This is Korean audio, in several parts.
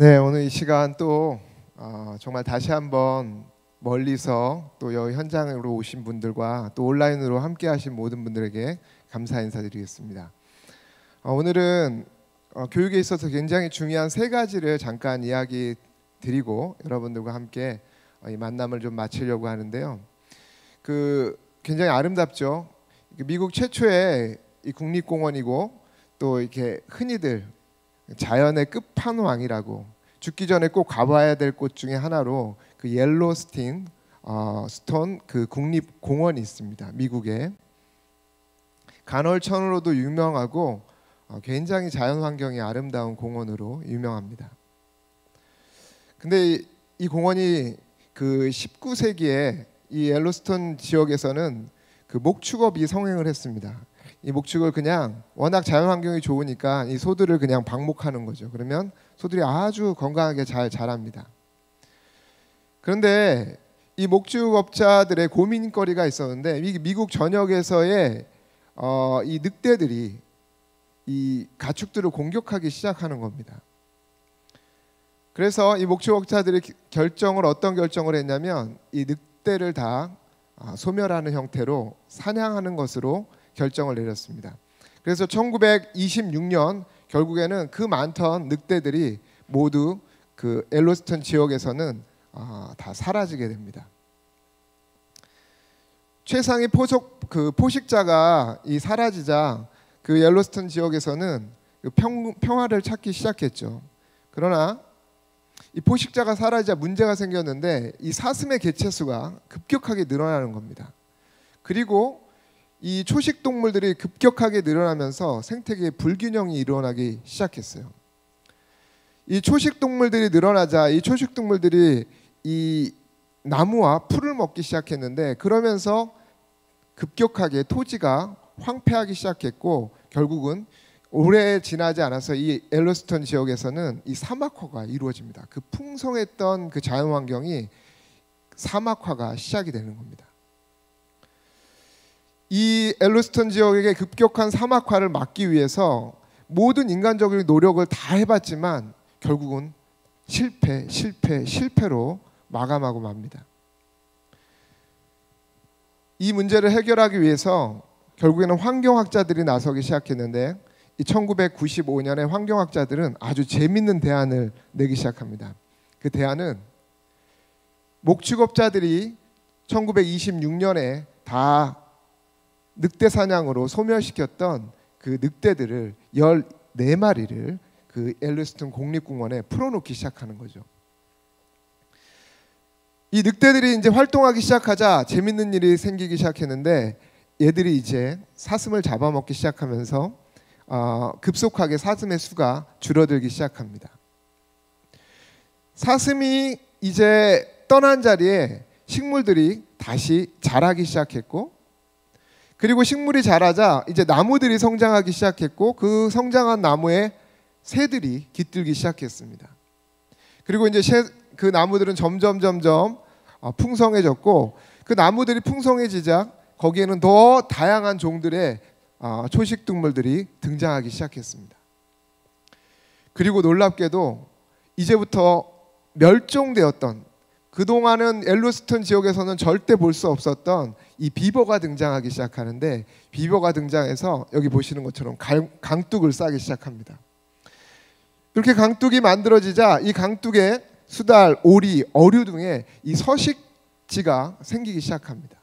네, 오늘 이 시간 또 정말 다시 한번 멀리서 또 여기 현장으로 오신 분들과 또 온라인으로 함께 하신 모든 분들에게 감사 인사드리겠습니다. 오늘은 교육에 있어서 굉장히 중요한 세 가지를 잠깐 이야기 드리고 여러분들과 함께 이 만남을 좀 마치려고 하는데요. 굉장히 아름답죠. 미국 최초의 이 국립공원이고 또 이렇게 흔히들 자연의 끝판왕이라고 죽기 전에 꼭 가봐야 될 곳 중에 하나로 그 옐로스톤 스톤 그 국립공원이 있습니다. 미국에 간헐천으로도 유명하고 굉장히 자연환경이 아름다운 공원으로 유명합니다. 근데 이 공원이 그 19세기에 이 옐로스톤 지역에서는 그 목축업이 성행을 했습니다. 이 목축을 그냥 워낙 자연환경이 좋으니까 이 소들을 그냥 방목하는 거죠. 그러면 소들이 아주 건강하게 잘 자랍니다. 그런데 이 목축업자들의 고민거리가 있었는데 미국 전역에서의 이 늑대들이 이 가축들을 공격하기 시작하는 겁니다. 그래서 이 목축업자들이 어떤 결정을 했냐면 이 늑대를 다 소멸하는 형태로 사냥하는 것으로 결정을 내렸습니다. 그래서 1926년 결국에는 그 많던 늑대들이 모두 그 옐로스톤 지역에서는 다 사라지게 됩니다. 최상위 포식자가 사라지자 그 옐로스톤 지역에서는 평화를 찾기 시작했죠. 그러나 이 포식자가 사라지자 문제가 생겼는데 이 사슴의 개체수가 급격하게 늘어나는 겁니다. 그리고 이 초식 동물들이 급격하게 늘어나면서 생태계의 불균형이 일어나기 시작했어요. 이 초식 동물들이 늘어나자 이 초식 동물들이 이 나무와 풀을 먹기 시작했는데 그러면서 급격하게 토지가 황폐하기 시작했고 결국은 오래 지나지 않아서 이 옐로스톤 지역에서는 이 사막화가 이루어집니다. 그 풍성했던 그 자연환경이 사막화가 시작이 되는 겁니다. 이 옐로스톤 지역의 급격한 사막화를 막기 위해서 모든 인간적인 노력을 다 해봤지만 결국은 실패로 마감하고 맙니다. 이 문제를 해결하기 위해서 결국에는 환경학자들이 나서기 시작했는데 이 1995년에 환경학자들은 아주 재밌는 대안을 내기 시작합니다. 그 대안은 목축업자들이 1926년에 다 늑대 사냥으로 소멸시켰던 그 늑대들을 14마리를 그 옐로스톤 국립공원에 풀어놓기 시작하는 거죠. 이 늑대들이 이제 활동하기 시작하자 재밌는 일이 생기기 시작했는데 얘들이 이제 사슴을 잡아먹기 시작하면서 급속하게 사슴의 수가 줄어들기 시작합니다. 사슴이 이제 떠난 자리에 식물들이 다시 자라기 시작했고 그리고 식물이 자라자 이제 나무들이 성장하기 시작했고 그 성장한 나무에 새들이 깃들기 시작했습니다. 그리고 이제 그 나무들은 점점 풍성해졌고 그 나무들이 풍성해지자 거기에는 더 다양한 종들의 초식 동물들이 등장하기 시작했습니다. 그리고 놀랍게도 이제부터 멸종되었던 그동안은 옐로스톤 지역에서는 절대 볼 수 없었던 이 비버가 등장하기 시작하는데 비버가 등장해서 여기 보시는 것처럼 강둑을 싸기 시작합니다. 이렇게 강둑이 만들어지자 이 강둑에 수달, 오리, 어류 등의 이 서식지가 생기기 시작합니다.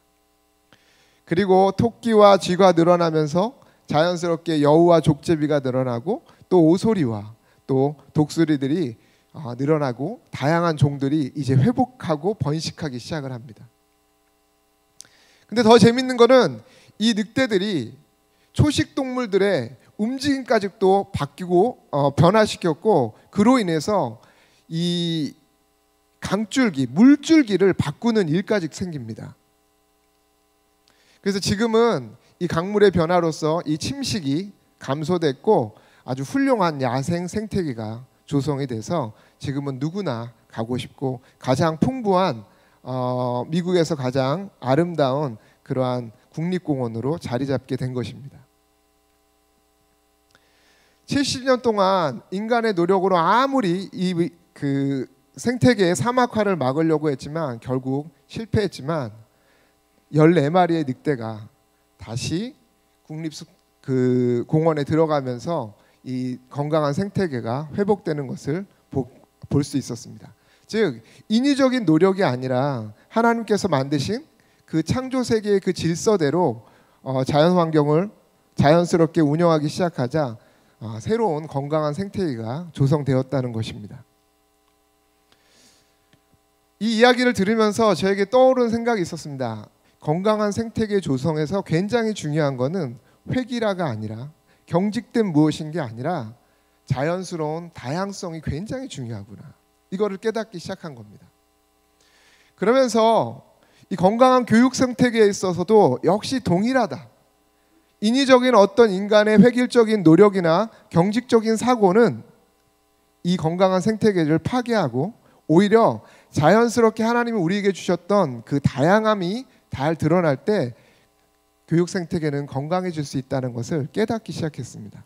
그리고 토끼와 쥐가 늘어나면서 자연스럽게 여우와 족제비가 늘어나고 또 오소리와 또 독수리들이 늘어나고 다양한 종들이 이제 회복하고 번식하기 시작을 합니다. 근데 더 재밌는 거는 이 늑대들이 초식 동물들의 움직임까지 또 바뀌고 변화시켰고 그로 인해서 이 강줄기, 물줄기를 바꾸는 일까지 생깁니다. 그래서 지금은 이 강물의 변화로서 이 침식이 감소됐고 아주 훌륭한 야생 생태계가 조성이 돼서 지금은 누구나 가고 싶고 가장 풍부한 미국에서 가장 아름다운 그러한 국립공원으로 자리 잡게 된 것입니다. 70년 동안 인간의 노력으로 아무리 이 그 생태계의 사막화를 막으려고 했지만 결국 실패했지만 14마리의 늑대가 다시 그 공원에 들어가면서 이 건강한 생태계가 회복되는 것을 볼 수 있었습니다. 즉 인위적인 노력이 아니라 하나님께서 만드신 그 창조 세계의 그 질서대로 자연 환경을 자연스럽게 운영하기 시작하자 새로운 건강한 생태계가 조성되었다는 것입니다. 이 이야기를 들으면서 저에게 떠오른 생각이 있었습니다. 건강한 생태계 조성에서 굉장히 중요한 것은 획일화가 아니라 경직된 무엇인 게 아니라 자연스러운 다양성이 굉장히 중요하구나. 이거를 깨닫기 시작한 겁니다. 그러면서 이 건강한 교육 생태계에 있어서도 역시 동일하다. 인위적인 어떤 인간의 획일적인 노력이나 경직적인 사고는 이 건강한 생태계를 파괴하고 오히려 자연스럽게 하나님이 우리에게 주셨던 그 다양함이 잘 드러날 때 교육 생태계는 건강해질 수 있다는 것을 깨닫기 시작했습니다.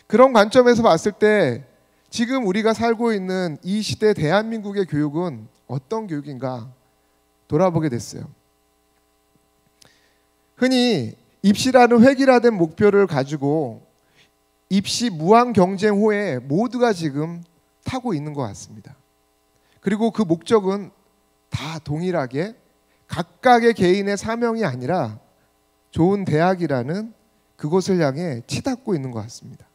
그런 관점에서 봤을 때 지금 우리가 살고 있는 이 시대 대한민국의 교육은 어떤 교육인가 돌아보게 됐어요. 흔히 입시라는 획일화된 목표를 가지고 입시 무한 경쟁 호에 모두가 지금 타고 있는 것 같습니다. 그리고 그 목적은 다 동일하게 각각의 개인의 사명이 아니라 좋은 대학이라는 그곳을 향해 치닫고 있는 것 같습니다.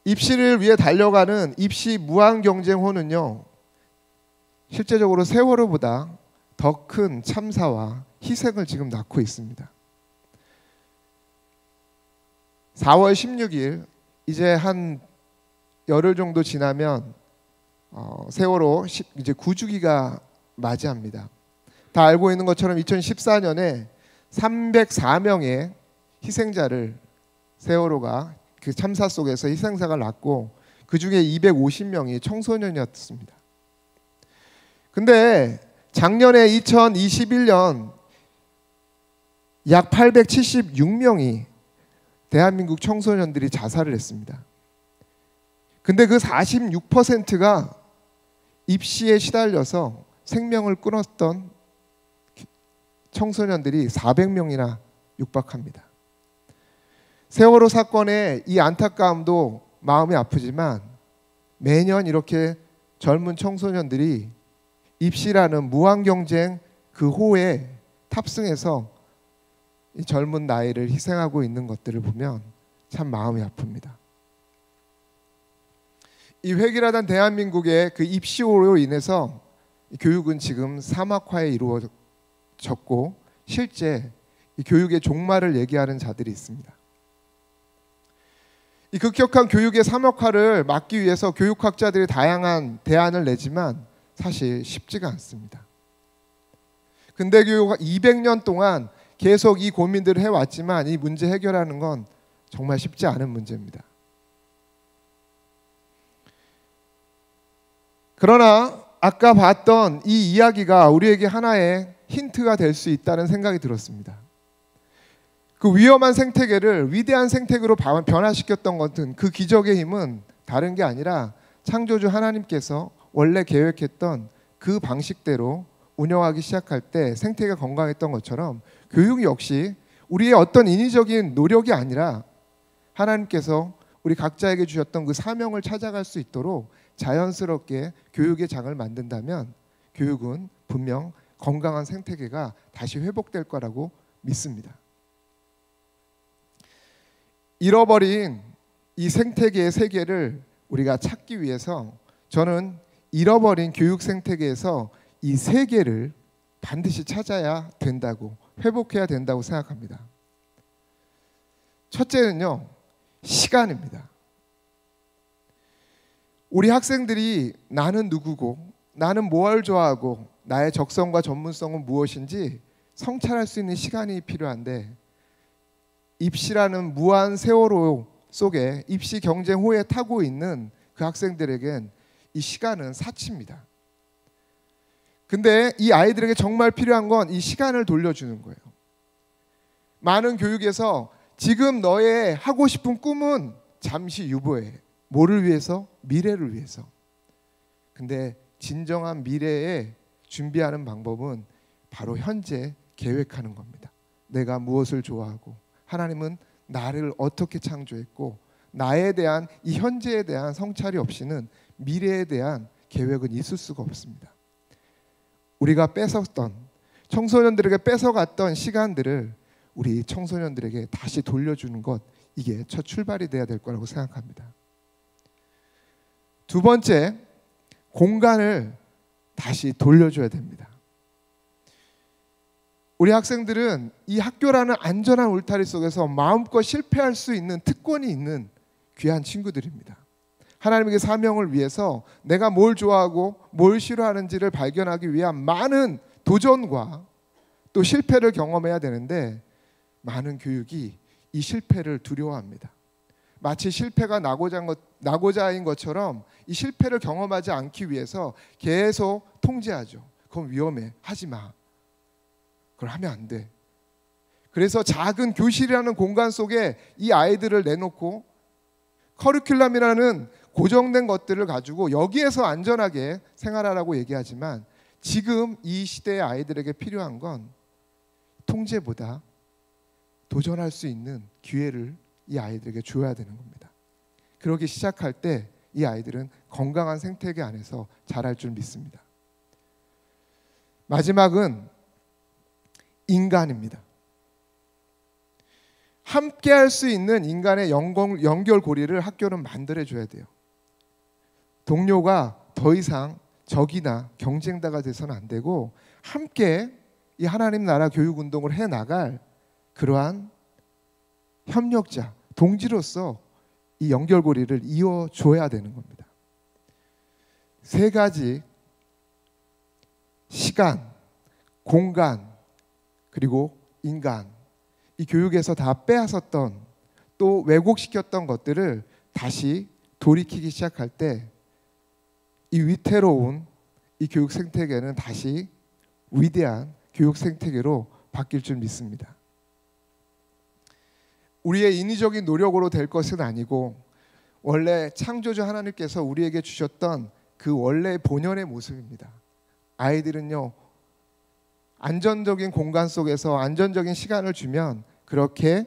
입시를 위해 달려가는 입시 무한 경쟁호는요, 실제적으로 세월호보다 더 큰 참사와 희생을 지금 낳고 있습니다. 4월 16일 이제 한 열흘 정도 지나면 세월호 이제 9주기가 맞이합니다. 다 알고 있는 것처럼 2014년에 304명의 희생자를 세월호가 그 참사 속에서 희생자가 났고 그 중에 250명이 청소년이었습니다. 근데 작년에 2021년 약 876명이 대한민국 청소년들이 자살을 했습니다. 근데 그 46%가 입시에 시달려서 생명을 끊었던 청소년들이 400명이나 육박합니다. 세월호 사건의 이 안타까움도 마음이 아프지만 매년 이렇게 젊은 청소년들이 입시라는 무한경쟁 그 호에 탑승해서 이 젊은 나이를 희생하고 있는 것들을 보면 참 마음이 아픕니다. 이 획일화된 대한민국의 그 입시호로 인해서 교육은 지금 사막화에 이루어졌고 실제 이 교육의 종말을 얘기하는 자들이 있습니다. 이 급격한 교육의 사막화를 막기 위해서 교육학자들이 다양한 대안을 내지만 사실 쉽지가 않습니다. 근대 교육 200년 동안 계속 이 고민들을 해왔지만 이 문제 해결하는 건 정말 쉽지 않은 문제입니다. 그러나 아까 봤던 이 이야기가 우리에게 하나의 힌트가 될 수 있다는 생각이 들었습니다. 그 위험한 생태계를 위대한 생태계로 변화시켰던 것은 그 기적의 힘은 다른 게 아니라 창조주 하나님께서 원래 계획했던 그 방식대로 운영하기 시작할 때 생태계가 건강했던 것처럼 교육 역시 우리의 어떤 인위적인 노력이 아니라 하나님께서 우리 각자에게 주셨던 그 사명을 찾아갈 수 있도록 자연스럽게 교육의 장을 만든다면 교육은 분명 건강한 생태계가 다시 회복될 거라고 믿습니다. 잃어버린 이 생태계의 세계를 우리가 찾기 위해서 저는 잃어버린 교육 생태계에서 이 세계를 반드시 찾아야 된다고, 회복해야 된다고 생각합니다. 첫째는요, 시간입니다. 우리 학생들이 나는 누구고 나는 뭘 좋아하고 나의 적성과 전문성은 무엇인지 성찰할 수 있는 시간이 필요한데 입시라는 무한 세월호 속에 입시 경쟁 호에 타고 있는 그 학생들에겐 이 시간은 사치입니다. 근데 이 아이들에게 정말 필요한 건 이 시간을 돌려주는 거예요. 많은 교육에서 지금 너의 하고 싶은 꿈은 잠시 유보해. 뭐를 위해서? 미래를 위해서. 근데 진정한 미래에 준비하는 방법은 바로 현재 계획하는 겁니다. 내가 무엇을 좋아하고 하나님은 나를 어떻게 창조했고 나에 대한 이 현재에 대한 성찰이 없이는 미래에 대한 계획은 있을 수가 없습니다. 우리가 뺏었던 청소년들에게 뺏어갔던 시간들을 우리 청소년들에게 다시 돌려주는 것, 이게 첫 출발이 돼야 될 거라고 생각합니다. 두 번째, 공간을 다시 돌려줘야 됩니다. 우리 학생들은 이 학교라는 안전한 울타리 속에서 마음껏 실패할 수 있는 특권이 있는 귀한 친구들입니다. 하나님의 사명을 위해서 내가 뭘 좋아하고 뭘 싫어하는지를 발견하기 위한 많은 도전과 또 실패를 경험해야 되는데, 많은 교육이 이 실패를 두려워합니다. 마치 실패가 낙오자인 것처럼 이 실패를 경험하지 않기 위해서 계속 통제하죠. 그건 위험해, 하지 마, 그걸 하면 안 돼. 그래서 작은 교실이라는 공간 속에 이 아이들을 내놓고 커리큘럼이라는 고정된 것들을 가지고 여기에서 안전하게 생활하라고 얘기하지만, 지금 이 시대의 아이들에게 필요한 건 통제보다 도전할 수 있는 기회를 이 아이들에게 줘야 되는 겁니다. 그러기 시작할 때 이 아이들은 건강한 생태계 안에서 자랄 줄 믿습니다. 마지막은 인간입니다. 함께 할 수 있는 인간의 연결고리를 학교는 만들어줘야 돼요. 동료가 더 이상 적이나 경쟁자가 돼서는 안 되고, 함께 이 하나님 나라 교육 운동을 해나갈 그러한 협력자, 동지로서 이 연결고리를 이어줘야 되는 겁니다. 세 가지, 시간, 공간, 그리고 인간, 이 교육에서 다 빼앗았던, 또 왜곡시켰던 것들을 다시 돌이키기 시작할 때 이 위태로운 이 교육 생태계는 다시 위대한 교육 생태계로 바뀔 줄 믿습니다. 우리의 인위적인 노력으로 될 것은 아니고, 원래 창조주 하나님께서 우리에게 주셨던 그 원래 본연의 모습입니다. 아이들은요, 안전적인 공간 속에서 안전적인 시간을 주면 그렇게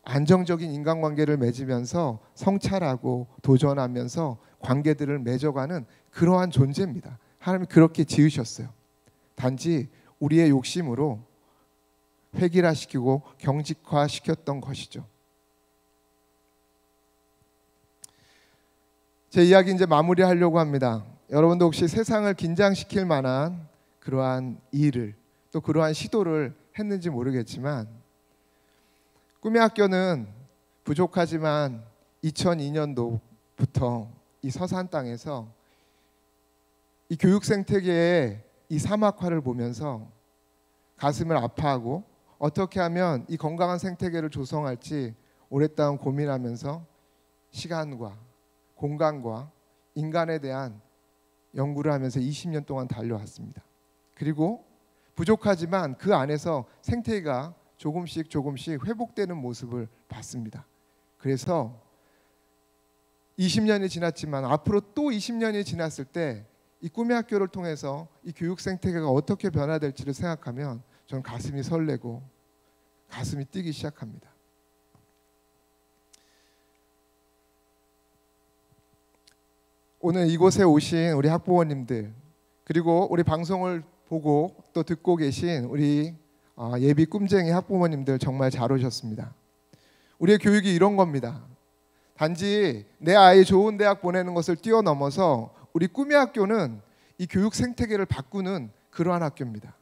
안정적인 인간관계를 맺으면서 성찰하고 도전하면서 관계들을 맺어가는 그러한 존재입니다. 하나님이 그렇게 지으셨어요. 단지 우리의 욕심으로 획일화시키고 경직화시켰던 것이죠. 제 이야기 이제 마무리하려고 합니다. 여러분도 혹시 세상을 긴장시킬 만한 그러한 일을, 또 그러한 시도를 했는지 모르겠지만, 꿈의 학교는 부족하지만 2002년도부터 이 서산 땅에서 이 교육 생태계의 이 사막화를 보면서 가슴을 아파하고, 어떻게 하면 이 건강한 생태계를 조성할지 오랫동안 고민하면서 시간과 공간과 인간에 대한 연구를 하면서 20년 동안 달려왔습니다. 그리고 부족하지만 그 안에서 생태계가 조금씩 회복되는 모습을 봤습니다. 그래서 20년이 지났지만 앞으로 또 20년이 지났을 때 이 꿈의 학교를 통해서 이 교육 생태계가 어떻게 변화될지를 생각하면 저는 가슴이 설레고 가슴이 뛰기 시작합니다. 오늘 이곳에 오신 우리 학부모님들, 그리고 우리 방송을 보고 또 듣고 계신 우리 예비 꿈쟁이 학부모님들, 정말 잘 오셨습니다. 우리의 교육이 이런 겁니다. 단지 내 아이 좋은 대학 보내는 것을 뛰어넘어서 우리 꿈의 학교는 이 교육 생태계를 바꾸는 그러한 학교입니다.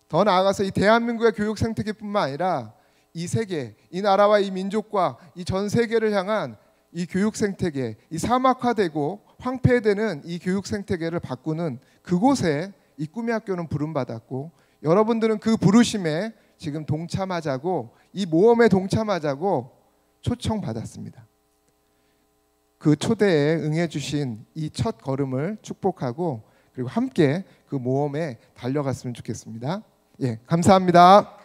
더 나아가서 이 대한민국의 교육 생태계뿐만 아니라 이 세계, 이 나라와 이 민족과 이 전 세계를 향한 이 교육 생태계, 이 사막화되고 황폐되는 이 교육 생태계를 바꾸는 그곳에 이 꿈의 학교는 부름받았고, 여러분들은 그 부르심에 지금 동참하자고, 이 모험에 동참하자고 초청받았습니다. 그 초대에 응해주신 이 첫 걸음을 축복하고, 그리고 함께 그 모험에 달려갔으면 좋겠습니다. 예, 감사합니다.